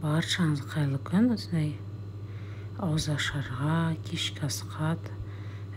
Баршаңызға қайырлы күн. Осындай ауызашарға, кешкі асқа,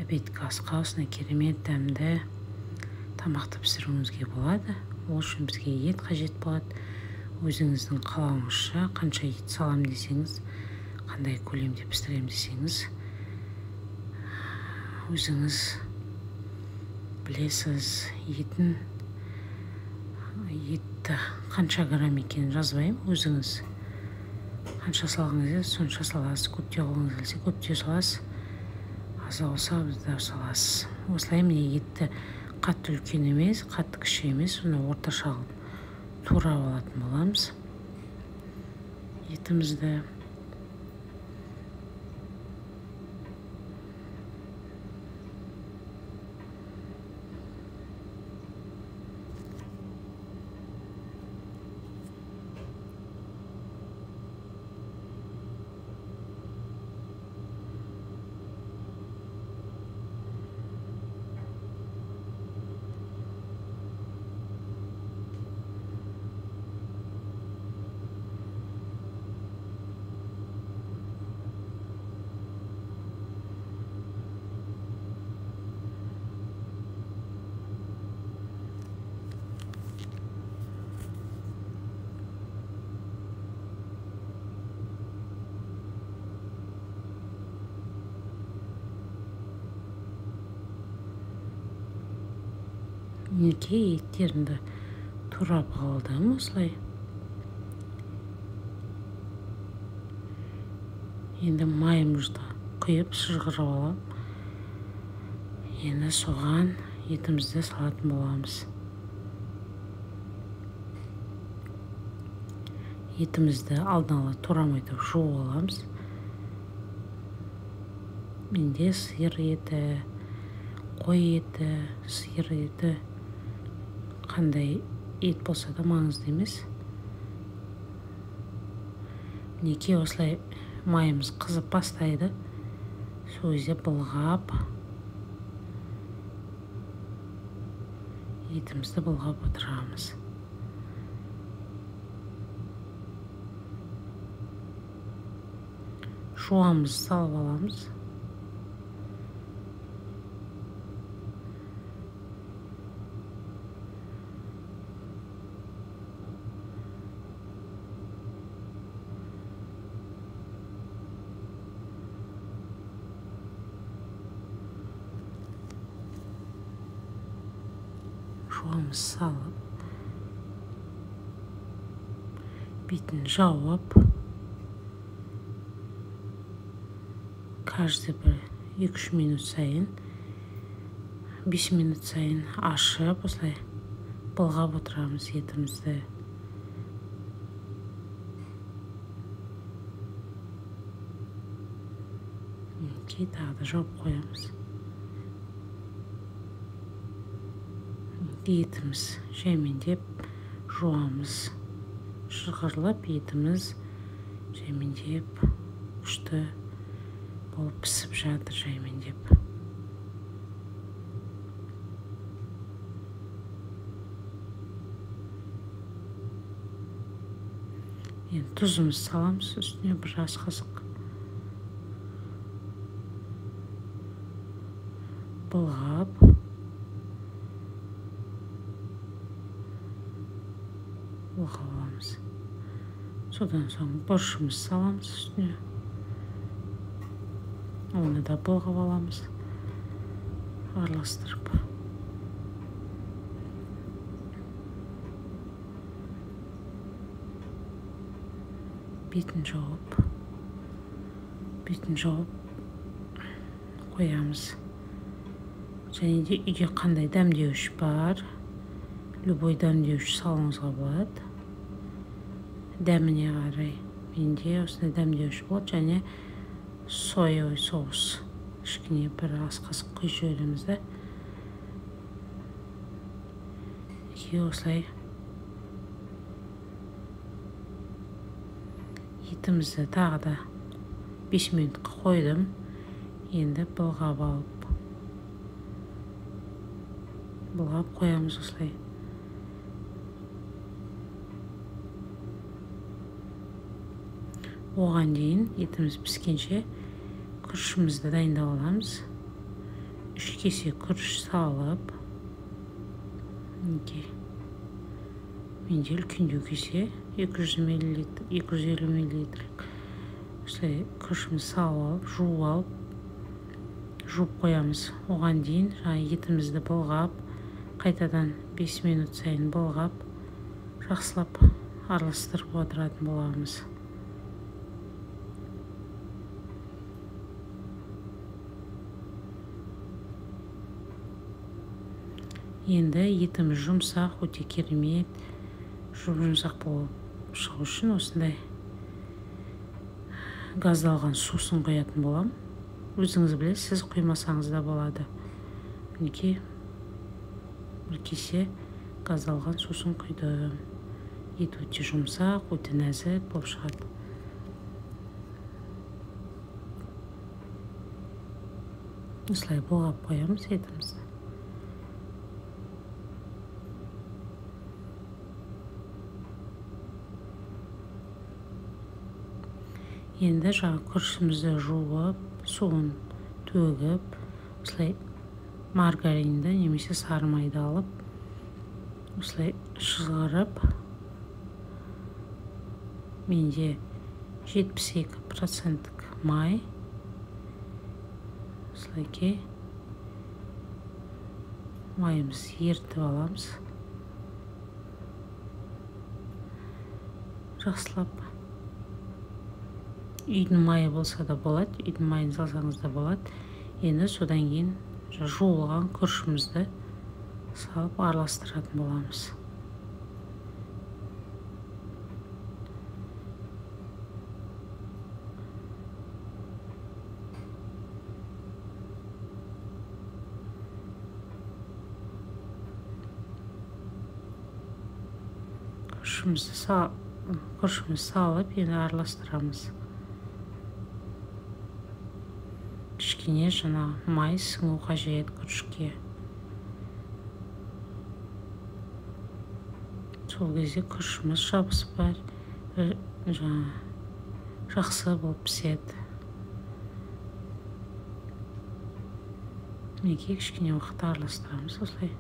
обедкі асқа осындай керемет дәмді тамақты пісіруіңізге болады. Ол үшін бізге ет қажет болады. Өзіңіздің қалауыңызша қанша ет салам десеңіз, қандай көлемде пісірем десеңіз, өзіңіз білесіз. Етті қанша грамм екенін жазбаймын. Өзіңіз қанша салғыңыз келсе сонша саласыз. Көптеу алғыңыз келсе көптеу саласыз. Аз болса аздау саласыз. Осылай міне етті қатты үлкен емес, қатты кіші емес, оны орташа турап алатын боламыз. Етімізді еттерімді турап алдым осылай. Енді майымызды құйып шыжғырып алам. Енді соған етімізді салатын боламыз. Етімізді алдын ала турамайтып жуып аламыз. Менде сиыр еті, қой еті, сиыр еті, қандай ет болса да маңызды емес. Мінекей осылай майымыз қызып бастайды. Сол кезде былғап, етімізді былғап отырамыз. Жуамызды салып аламыз. Жуамыз салып, бетін жауып, каждый бір 2-3 минут сайын, 5 минут сайын ашып, осылай былғап отырамыз етімізді. Тағы да жауып қоямыз. Етіміз жаймендеп жуамыз. Шығырылып етіміз жаймендеп күшті болып пісіп жатыр жаймендеп. Енді тұзымыз саламыз, үстіне бір ас қасық. Былғап, аламыз. Содан соң бұрышымыз саламыз үстіне. Оны да былғап аламыз, араластырып. Бетін жауып қоямыз. Және де үйде қандай дәмдеуіш бар, любой дәмдеуіш салуыңызға болады. Дәміне қарай. Менде осындай дәмдеуіш болады, және соевый соус. Кішкене бір ас қасық құйып жібереміз да. Осылай етімізді тағы да 5 минутқа қойдым. Енді былғап қоямыз осылай. Оған дейін етіміз піскенше күрішімізді дайындап аламыз. 3 кесе күріш салып, менде үлкендеу кесе 250 мл осылай күрішімізді салып алып, жуып қоямыз. Оған дейін етімізді былғап, қайтадан 5 минут сайын былғап, жақсылап араластырып отыратын боламыз. Енді етіміз жұмсақ, өте керемет, жұмсақ болып шығу үшін осындай газдалған сусын қоятын болам. Өзіңіз білесіз, сіз құймасаңыз да болады. Мінекей, бір кесе газдалған сусын құйдым. Ет өте жұмсақ, өте нәзік болып шығады. Осылай былғап қоямыз етімізді. Енді күрішімізді жуып, суын төгіп, осылай маргаринді немесе сары майды алып, осылай шығарып, менде 72% май, осылай майымызды ерітіп аламыз. Жақсылап. Үйдің майы болса да болады, үйдің майын салсаңыз да болады. Енді содан кейін жуылған күрішімізді салып араластыратын боламыз. Күрішімізді салып, енді араластырамыз. Кішкене май сіңу қажет күрішке. Сол кезде күрішіміз жабысып жақсы болып піседі. Мінекей кішкене уақыт араластырамыз осылай.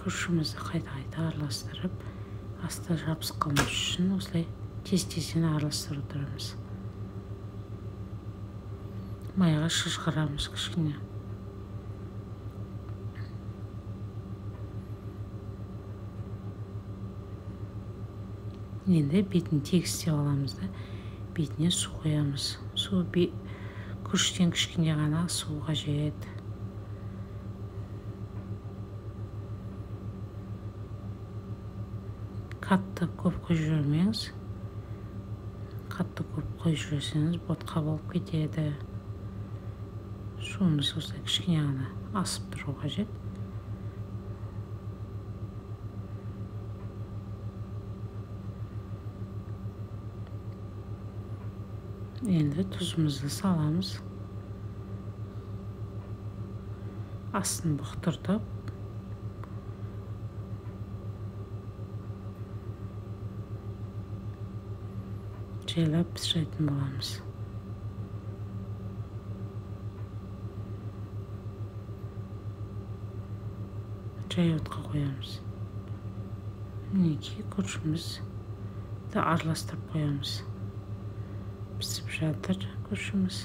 Күрішімізді қайта араластырып, асты жабысып қалмас үшін осылай тез-тезден араластырып отырамыз. Майға шыжғырамыз кішкене. Енді бетін тегістеп аламыз да, бетіне су қоямыз. Күріштен кішкене ғана су қажет. Қатты көп қойып жүрмеңіз. Қатты көп қойып жүрсеңіз, ботқа болып кетеді. Суымыз осылай кішкене ғана асып тұру қажет. Енді тұзымызды саламыз. Астын бұқтыртып, жайлап пісіретін боламыз. Жай отқа қоямыз. Мінекей күрішімізді араластырып қоямыз. Пісіп жатыр күрішіміз.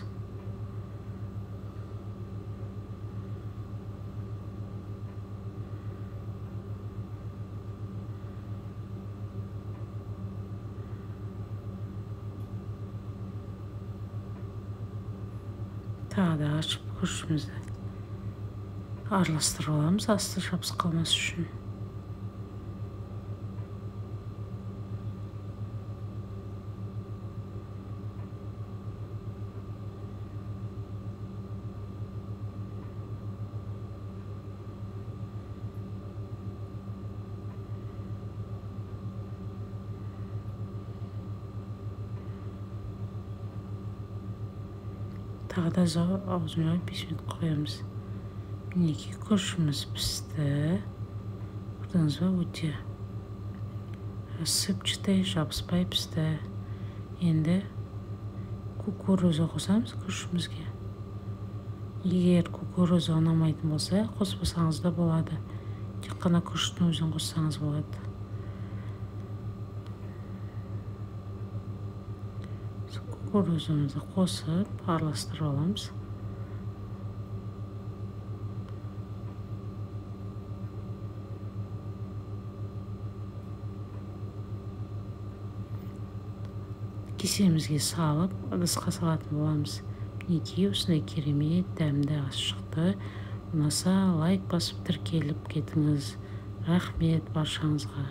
Тағы да ашып күрішімізді араластырып аламыз, асты жабысып қалмас үшін. тағы да аузын жауып 5 минут қоямыз. Мінекей күрішіміз пісті. Көрдіңіз ба, өте сыпчатый, жабыспай пісті. Енді кукуруза қосамыз күрішімізге. Егер кукуруза ұнамайтын болса, қоспасаңыз да болады. Тек қана күріштің өзін қоссаңыз болады. Кукурузамызды қосып, араластырып аламыз. Кесемізге салып, ыдысқа салатын боламыз. Мінекей осындай керемет дәмді ас шықты. Ұнаса лайк басып тіркеліп кетіңіз. Рахмет баршаңызға.